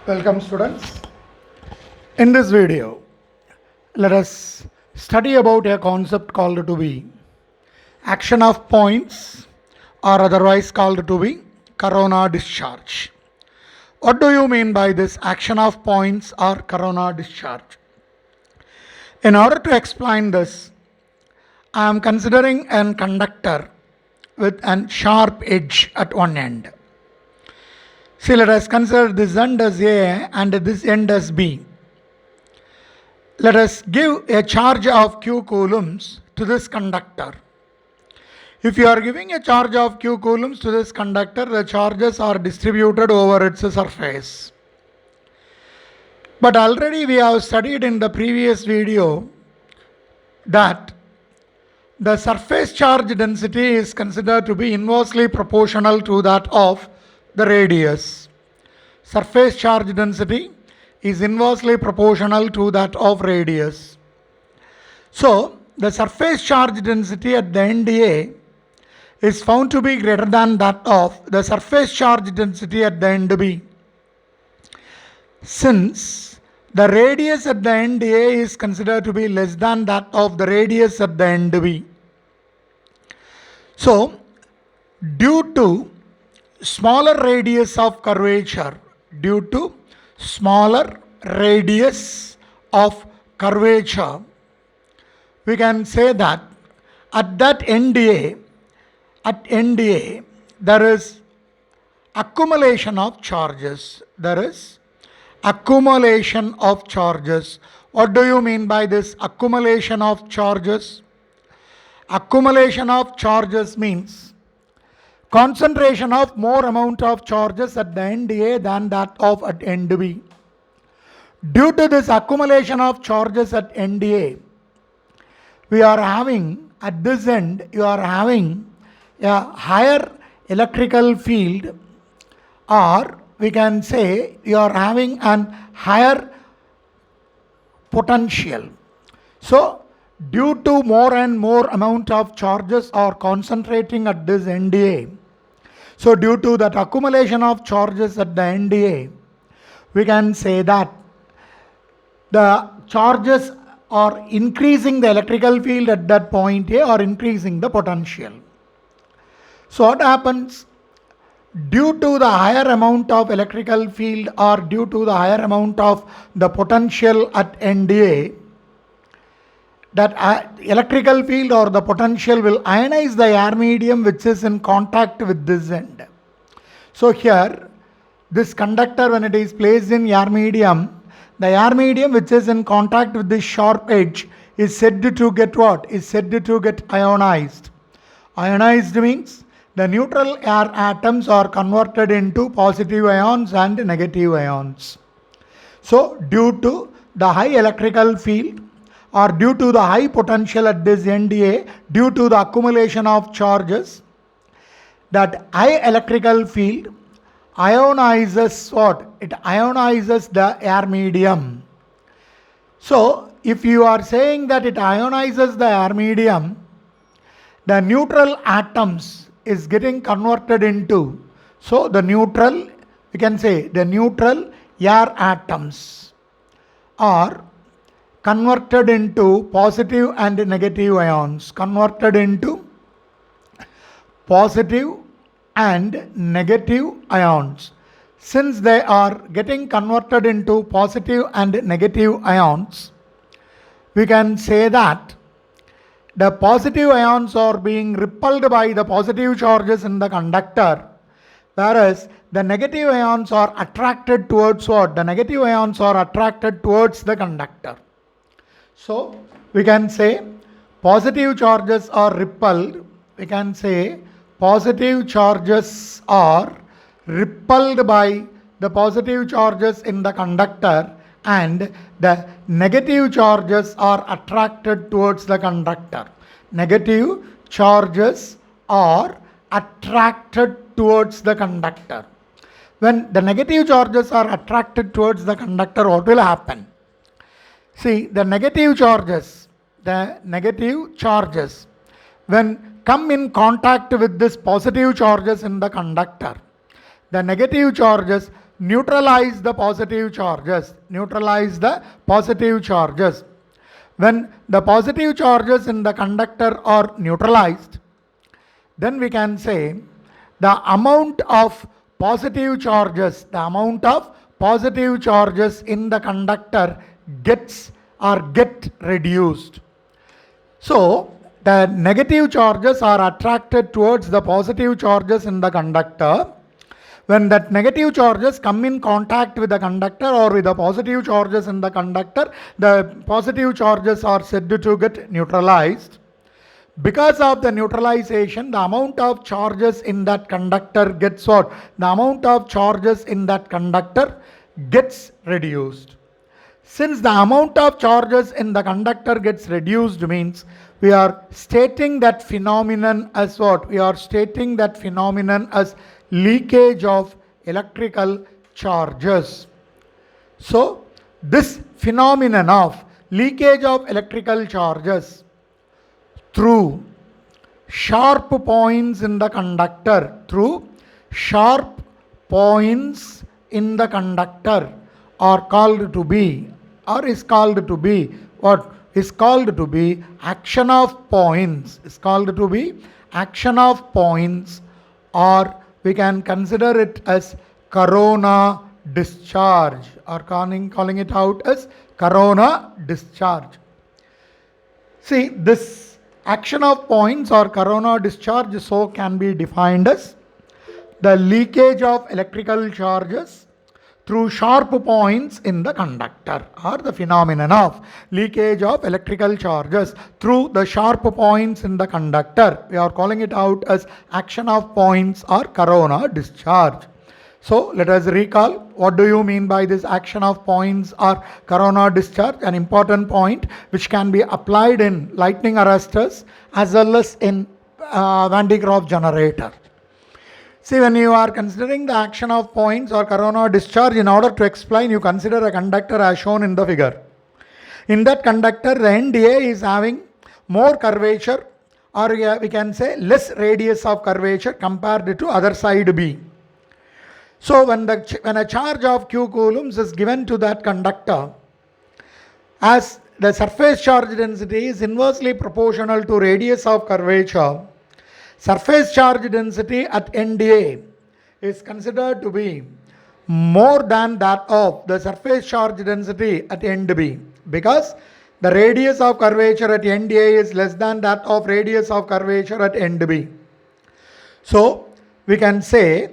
Welcome students. In this video, let us study about a concept called to be action of points or otherwise called to be corona discharge. What do you mean by this action of points or corona discharge? In order to explain this, I am considering a conductor with a sharp edge at one end. See, let us consider this end as A and this end as B. Let us give a charge of q coulombs to this conductor. If you are giving a charge of q coulombs to this conductor, the charges are distributed over its surface. But already we have studied in the previous video that the surface charge density is considered to be inversely proportional to that of the radius. Surface charge density is inversely proportional to that of radius. So, the surface charge density at the end A is found to be greater than that of the surface charge density at the end B. Since the radius at the end A is considered to be less than that of the radius at the end B. So, due to smaller radius of curvature, we can say that at that end A, there is accumulation of charges. What do you mean by this accumulation of charges? Accumulation of charges means concentration of more amount of charges at the end A than that of at end B. Due to this accumulation of charges at end A, we are having at this end, you are having a higher electrical field, or we can say you are having an higher potential. So, due to more and more amount of charges are concentrating at this end A, so due to that accumulation of charges at the end A, we can say that the charges are increasing the electrical field at that point A or increasing the potential. So what happens? Due to the higher amount of electrical field or due to the higher amount of the potential at end A, that electrical field or the potential will ionize the air medium which is in contact with this end. So here, this conductor, when it is placed in air medium, the air medium which is in contact with this sharp edge is said to get what? Is said to get ionized. Ionized means the neutral air atoms are converted into positive ions and negative ions. So due to the high electrical field or due to the high potential at this end A, due to the accumulation of charges, that high electrical field ionizes what? It ionizes the air medium. So, if you are saying that it ionizes the air medium, the neutral atoms is getting converted into, so the neutral, we can say the neutral air atoms are converted into positive and negative ions, Since they are getting converted into positive and negative ions, we can say that the positive ions are being repelled by the positive charges in the conductor, whereas the negative ions are attracted towards what? The negative ions are attracted towards the conductor. So, we can say positive charges are repelled. We can say positive charges are repelled by the positive charges in the conductor and the negative charges are attracted towards the conductor. Negative charges are attracted towards the conductor. When the negative charges are attracted towards the conductor, what will happen? See, the negative charges, when come in contact with this positive charges in the conductor, the negative charges neutralize the positive charges. Neutralize the positive charges. When the positive charges in the conductor are neutralized, then we can say the amount of positive charges, the amount of positive charges in the conductor get reduced. So the negative charges are attracted towards the positive charges in the conductor. When that negative charges come in contact with the conductor or with the positive charges in the conductor, the positive charges are said to get neutralized. Because of the neutralization, the amount of charges in that conductor gets what? The amount of charges in that conductor gets reduced. Since the amount of charges in the conductor gets reduced means we are stating that phenomenon as what? We are stating that phenomenon as leakage of electrical charges. So this phenomenon of leakage of electrical charges through sharp points in the conductor, through sharp points in the conductor are called to be, or is called to be, what is called to be action of points, is called to be action of points, or we can consider it as corona discharge, or calling it out as corona discharge. See, this action of points or corona discharge so can be defined as the leakage of electrical charges through sharp points in the conductor, or the phenomenon of leakage of electrical charges through the sharp points in the conductor. We are calling it out as action of points or corona discharge. So let us recall, what do you mean by this action of points or corona discharge? An important point which can be applied in lightning arresters as well as in Van de Graaff generator. See, when you are considering the action of points or corona discharge, in order to explain, you consider a conductor as shown in the figure. In that conductor, the end A is having more curvature, or we can say less radius of curvature compared to other side B. So when a charge of q coulombs is given to that conductor, as the surface charge density is inversely proportional to radius of curvature, surface charge density at end A is considered to be more than that of the surface charge density at end B, because the radius of curvature at end A is less than that of radius of curvature at end B. So we can say,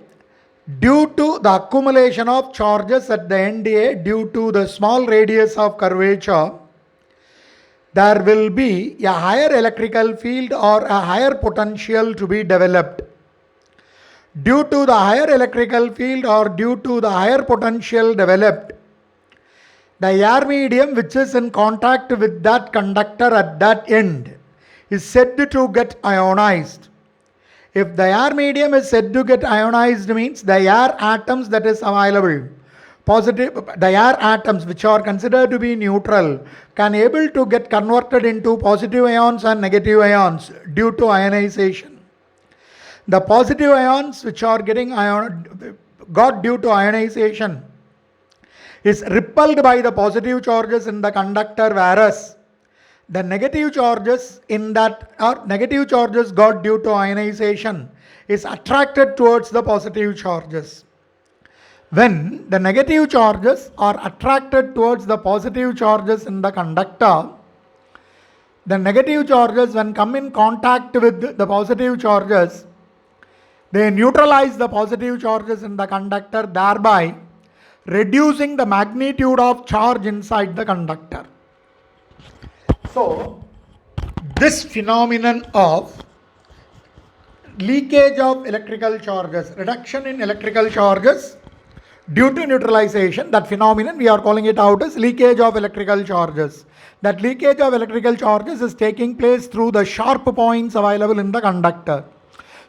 due to the accumulation of charges at the end A due to the small radius of curvature, there will be a higher electrical field or a higher potential to be developed. Due to the higher electrical field or due to the higher potential developed, the air medium which is in contact with that conductor at that end is said to get ionized. If the air medium is said to get ionized means the air atoms that is available, the air atoms which are considered to be neutral can able to get converted into positive ions and negative ions due to ionization. The positive ions which are getting got due to ionization is repelled by the positive charges in the conductor, whereas the negative charges in that, or negative charges got due to ionization, is attracted towards the positive charges. When the negative charges are attracted towards the positive charges in the conductor, the negative charges when come in contact with the positive charges, they neutralize the positive charges in the conductor, thereby reducing the magnitude of charge inside the conductor. So this phenomenon of leakage of electrical charges, reduction in electrical charges due to neutralization, that phenomenon we are calling it out as leakage of electrical charges. That leakage of electrical charges is taking place through the sharp points available in the conductor.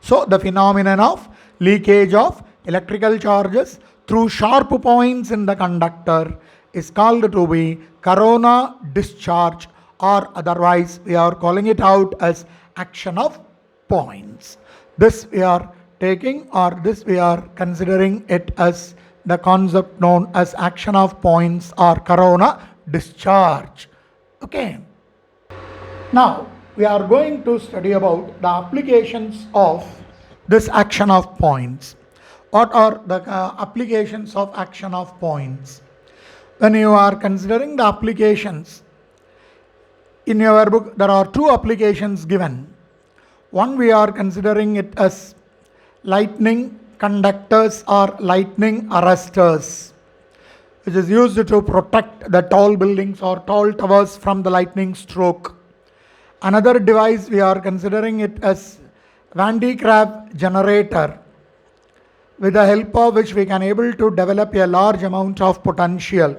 So the phenomenon of leakage of electrical charges through sharp points in the conductor is called to be corona discharge, or otherwise we are calling it out as action of points. This we are taking, or this we are considering it as the concept known as action of points or corona discharge. Okay. Now we are going to study about the applications of this action of points. What are the applications of action of points? When you are considering the applications, in your book there are two applications given. One, we are considering it as lightning conductors or lightning arresters, which is used to protect the tall buildings or tall towers from the lightning stroke. Another device, we are considering it as Van de Graaff generator, with the help of which we can able to develop a large amount of potential.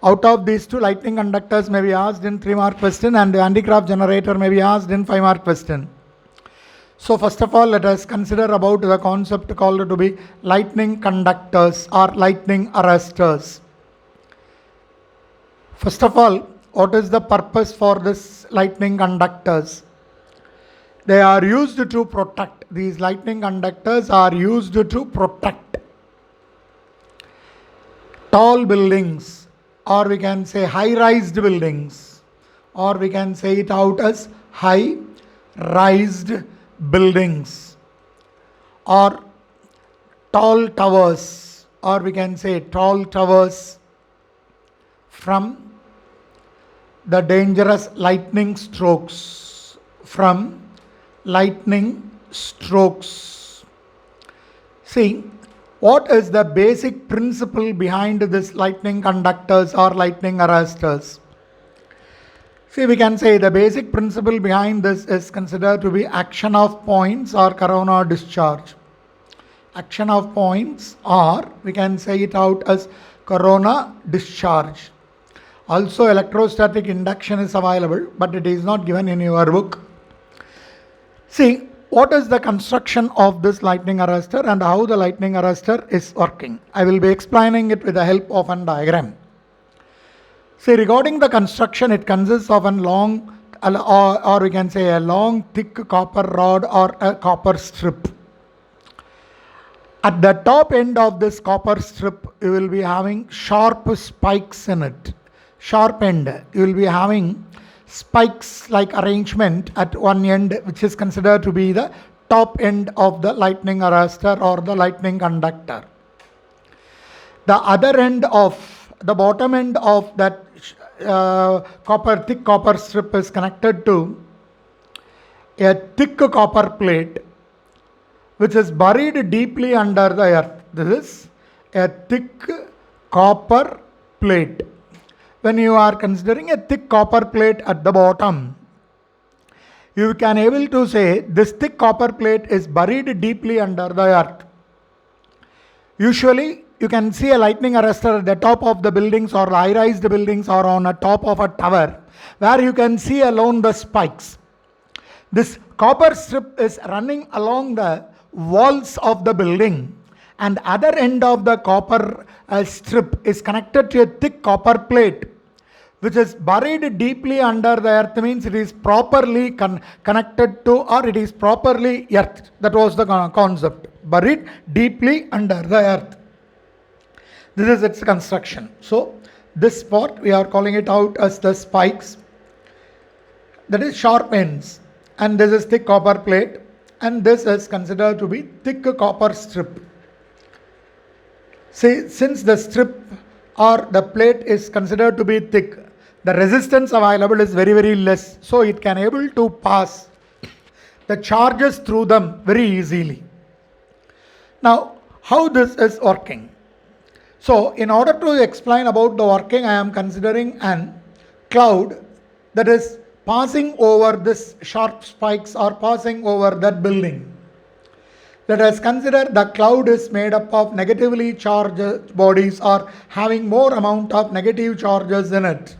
Out of these two, lightning conductors may be asked in 3-mark question and Van de Graaff generator may be asked in 5-mark question. So first of all, let us consider about the concept called to be lightning conductors or lightning arresters. First of all, what is the purpose for this lightning conductors? They are used to protect. These lightning conductors are used to protect tall buildings, or we can say high-rised buildings, or we can say it out as high-rised buildings, or tall towers, or we can say tall towers from the dangerous lightning strokes, from lightning strokes. See, what is the basic principle behind this lightning conductors or lightning arresters? See, we can say the basic principle behind this is considered to be action of points or corona discharge. Action of points, or we can say it out as corona discharge. Also, electrostatic induction is available, but it is not given in your book. See, what is the construction of this lightning arrestor and how the lightning arrestor is working? I will be explaining it with the help of a diagram. See, regarding the construction, it consists of a long, or we can say a long thick copper rod or a copper strip. At the top end of this copper strip, you will be having sharp spikes in it. Sharp end, you will be having spikes like arrangement at one end, which is considered to be the top end of the lightning arrestor or the lightning conductor. The other end of the bottom end of that thick copper strip is connected to a thick copper plate which is buried deeply under the earth. This is a thick copper plate. When you are considering a thick copper plate at the bottom, you can able to say this thick copper plate is buried deeply under the earth. Usually, you can see a lightning arrestor at the top of the buildings or high-rise buildings or on the top of a tower, where you can see alone the spikes. This copper strip is running along the walls of the building, and other end of the copper strip is connected to a thick copper plate which is buried deeply under the earth, means it is properly connected to, or it is properly earthed. That was the concept. Buried deeply under the earth. This is its construction. So this part we are calling it out as the spikes. That is sharp ends. And this is thick copper plate. And this is considered to be thick copper strip. See, since the strip or the plate is considered to be thick, the resistance available is very, very less. So it can able to pass the charges through them very easily. Now, how this is working? So, in order to explain about the working, I am considering an cloud that is passing over this sharp spikes or passing over that building. Let us consider the cloud is made up of negatively charged bodies or having more amount of negative charges in it.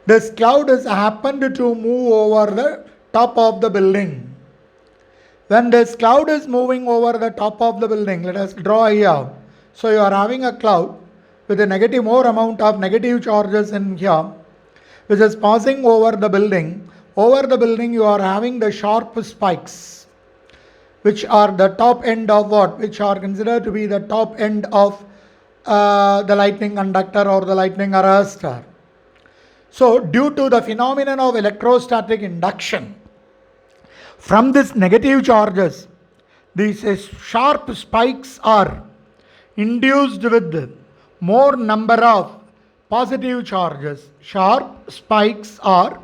This cloud has happened to move over the top of the building. When this cloud is moving over the top of the building, let us draw here. So you are having a cloud with a negative, more amount of negative charges in here, which is passing over the building. Over the building you are having the sharp spikes. which are the top end of what? Which are considered to be the top end of the lightning conductor or the lightning arrestor. So, due to the phenomenon of electrostatic induction, from this negative charges, these sharp spikes are induced with more number of positive charges. Sharp spikes are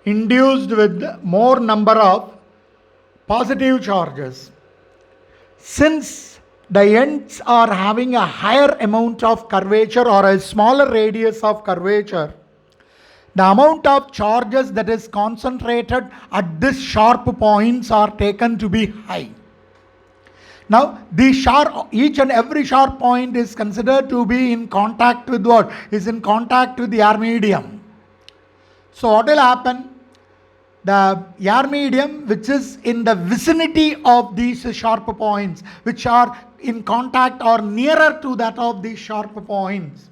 induced with more number of positive charges. Since the ends are having a higher amount of curvature or a smaller radius of curvature, the amount of charges that is concentrated at these sharp points are taken to be high. Now, each and every sharp point is considered to be in contact with what? Is in contact with the air medium. So, what will happen? The air medium which is in the vicinity of these sharp points, which are in contact or nearer to that of these sharp points,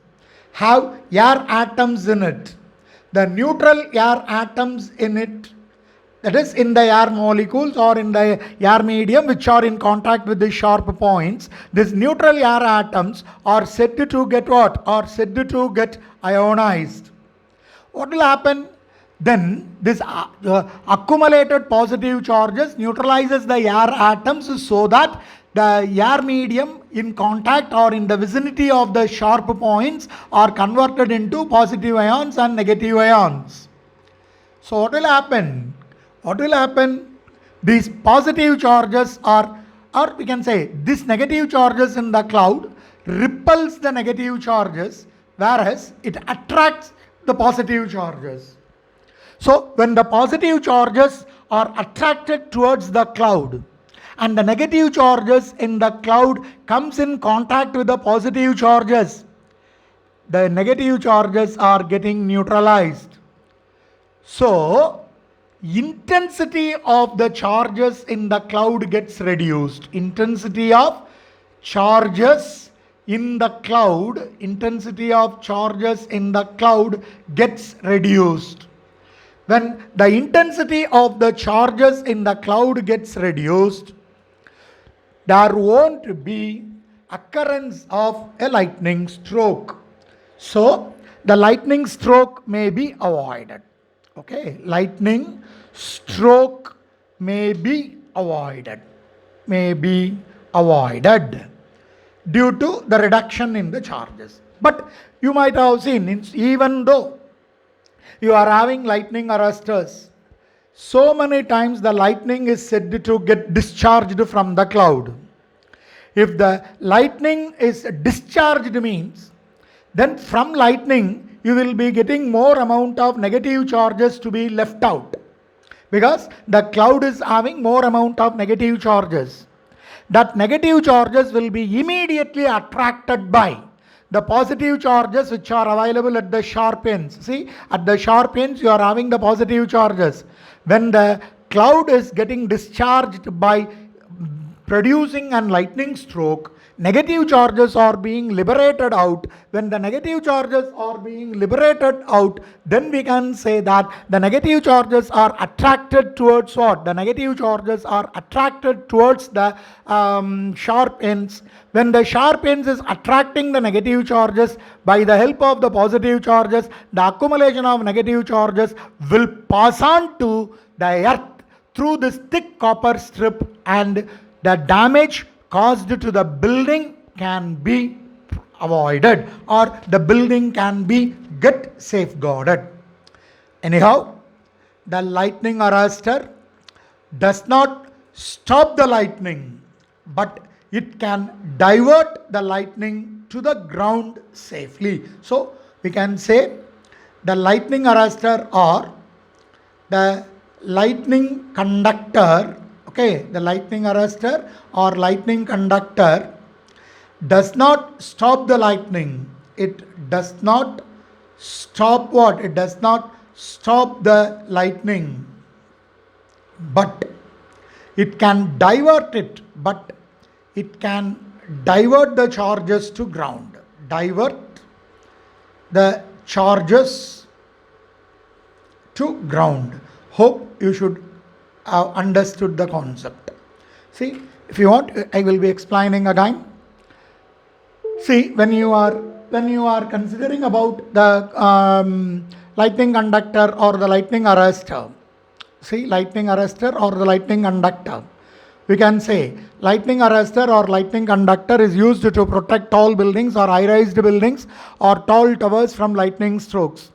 have air atoms in it. The neutral air atoms in it, that is in the air molecules or in the air medium which are in contact with the sharp points, these neutral air atoms are said to get what? Are said to get ionized. What will happen? Then this accumulated positive charges neutralizes the air atoms so that the air medium in contact or in the vicinity of the sharp points are converted into positive ions and negative ions. So what will happen? What will happen? These positive charges are, or we can say this negative charges in the cloud repels the negative charges, whereas it attracts the positive charges. So when the positive charges are attracted towards the cloud and the negative charges in the cloud comes in contact with the positive charges, the negative charges are getting neutralized. So intensity of the charges in the cloud gets reduced. Intensity of charges in the cloud, gets reduced. When the intensity of the charges in the cloud gets reduced, there won't be occurrence of a lightning stroke. So the lightning stroke may be avoided. Okay, lightning stroke may be avoided. Due to the reduction in the charges. But you might have seen, even though you are having lightning arresters, so many times the lightning is said to get discharged from the cloud. If the lightning is discharged means, then from lightning you will be getting more amount of negative charges to be left out, because the cloud is having more amount of negative charges. That negative charges will be immediately attracted by the positive charges which are available at the sharp ends. See, at the sharp ends you are having the positive charges. When the cloud is getting discharged by producing a lightning stroke, negative charges are being liberated out. When the negative charges are being liberated out, then we can say that the negative charges are attracted towards what? The negative charges are attracted towards the sharp ends. When the sharp ends is attracting the negative charges, by the help of the positive charges, the accumulation of negative charges will pass on to the earth through this thick copper strip, and the damage caused to the building can be avoided, or the building can be get safeguarded. Anyhow, the lightning arrester does not stop the lightning, but it can divert the lightning to the ground safely. So we can say the lightning arrester or the lightning conductor, the lightning arrester or lightning conductor does not stop the lightning. It does not stop what? It does not stop the lightning, but it can divert it, but it can divert the charges to ground. Divert the charges to ground. Hope you should have understood the concept. See, if you want, I will be explaining again. See, when you are considering about the lightning conductor or the lightning arrestor, see, lightning arrestor or the lightning conductor, we can say lightning arrestor or lightning conductor is used to protect tall buildings or high-rise buildings or tall towers from lightning strokes.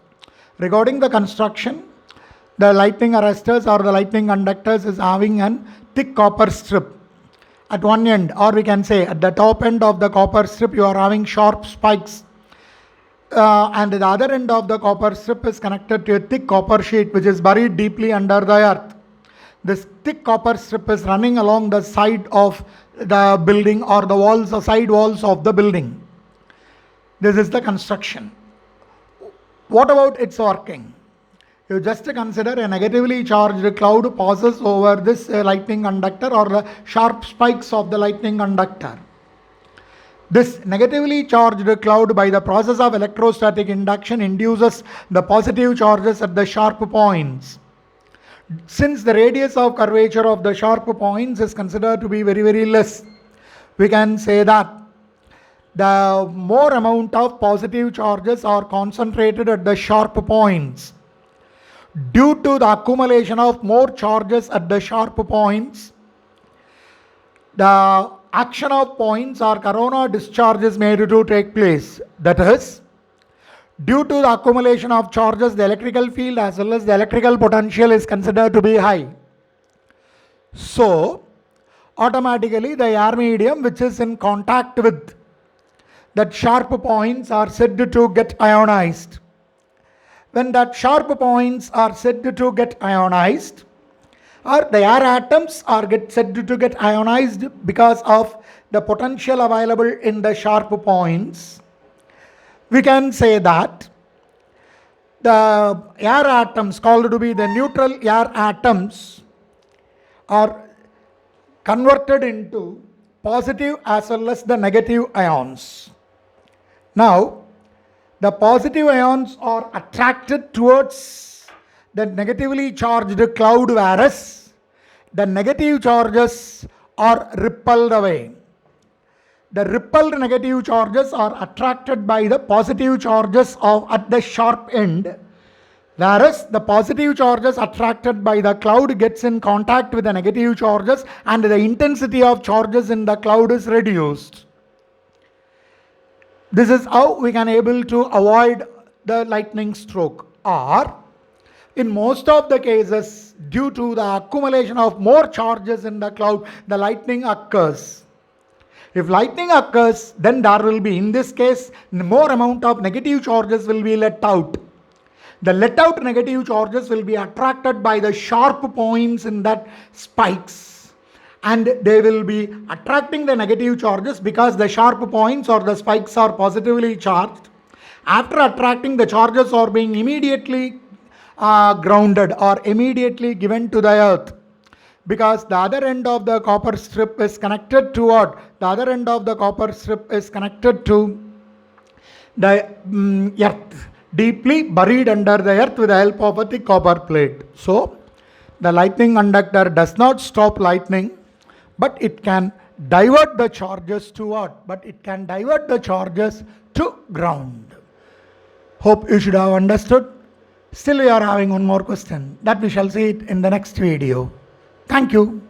Regarding the construction, the lightning arresters or the lightning conductors is having a thick copper strip at one end, or we can say at the top end of the copper strip you are having sharp spikes, and the other end of the copper strip is connected to a thick copper sheet which is buried deeply under the earth. This thick copper strip is running along the side of the building or the walls or side walls of the building. This is the construction. What about its working? You just consider a negatively charged cloud passes over this lightning conductor or the sharp spikes of the lightning conductor. This negatively charged cloud, by the process of electrostatic induction, induces the positive charges at the sharp points. Since the radius of curvature of the sharp points is considered to be very, very less, we can say that the more amount of positive charges are concentrated at the sharp points. Due to the accumulation of more charges at the sharp points, the action of points or corona discharge is made to take place. That is, due to the accumulation of charges, the electrical field as well as the electrical potential is considered to be high. So, automatically the air medium which is in contact with that sharp points are said to get ionized. When that sharp points are said to get ionized, or the air atoms are said to get ionized because of the potential available in the sharp points, we can say that the air atoms, called to be the neutral air atoms, are converted into positive as well as the negative ions. Now, the positive ions are attracted towards the negatively charged cloud, whereas the negative charges are repelled away. The repelled negative charges are attracted by the positive charges at the sharp end, whereas the positive charges attracted by the cloud gets in contact with the negative charges and the intensity of charges in the cloud is reduced. This is how we can able to avoid the lightning stroke. Or in most of the cases, due to the accumulation of more charges in the cloud, the lightning occurs. If lightning occurs, then there will be, in this case, more amount of negative charges will be let out. The let out negative charges will be attracted by the sharp points in that spikes, and they will be attracting the negative charges because the sharp points or the spikes are positively charged. After attracting, the charges are being immediately grounded or immediately given to the earth, because the other end of the copper strip is connected to what? The other end of the copper strip is connected to the earth, deeply buried under the earth with the help of a thick copper plate. So, the lightning conductor does not stop lightning, but it can divert the charges to what? But it can divert the charges to ground. Hope you should have understood. Still we are having one more question that we shall see it in the next video. Thank you.